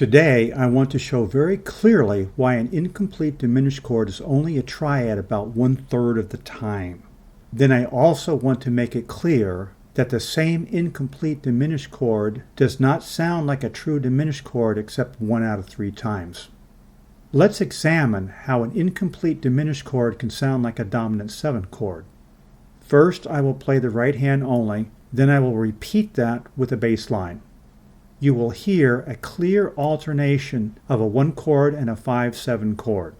Today, I want to show very clearly why an incomplete diminished chord is only a triad about 1/3 of the time. Then I also want to make it clear that the same incomplete diminished chord does not sound like a true diminished chord except 1 out of 3 times. Let's examine how an incomplete diminished chord can sound like a dominant 7 chord. First, I will play the right hand only, then I will repeat that with a bass line. You will hear a clear alternation of a 1 chord and a 5/7 chord.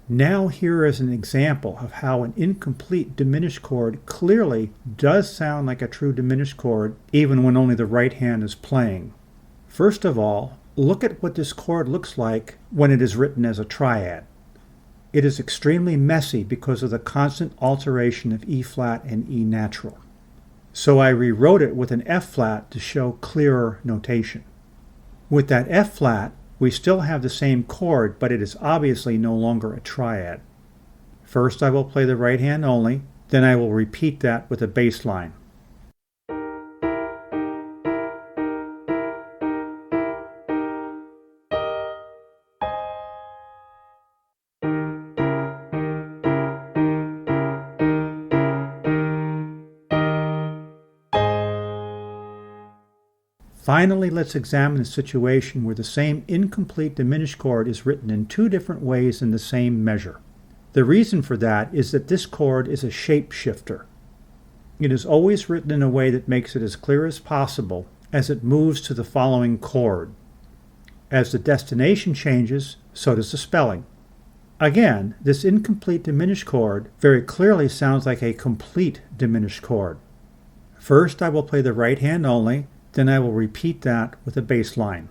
Now here is an example of how an incomplete diminished chord clearly does sound like a true diminished chord even when only the right hand is playing. First of all, look at what this chord looks like when it is written as a triad. It is extremely messy because of the constant alteration of E flat and E natural. So I rewrote it with an F flat to show clearer notation. With that F flat, we still have the same chord, but it is obviously no longer a triad. First I will play the right hand only, then I will repeat that with a bass line. Finally, let's examine a situation where the same incomplete diminished chord is written in 2 different ways in the same measure. The reason for that is that this chord is a shape shifter. It is always written in a way that makes it as clear as possible as it moves to the following chord. As the destination changes, so does the spelling. Again, this incomplete diminished chord very clearly sounds like a complete diminished chord. First, I will play the right hand only, then I will repeat that with a bass line.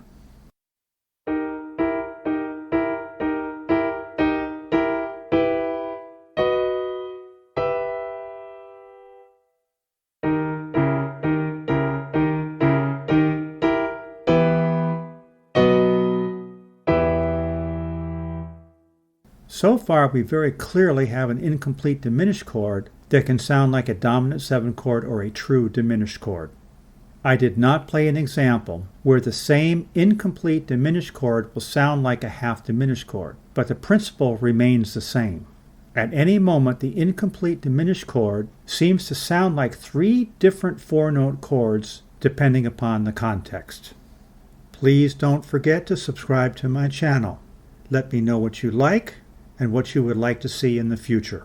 So far, we very clearly have an incomplete diminished chord that can sound like a dominant 7 chord or a true diminished chord. I did not play an example where the same incomplete diminished chord will sound like a half diminished chord, but the principle remains the same. At any moment, the incomplete diminished chord seems to sound like 3 different 4-note chords depending upon the context. Please don't forget to subscribe to my channel. Let me know what you like and what you would like to see in the future.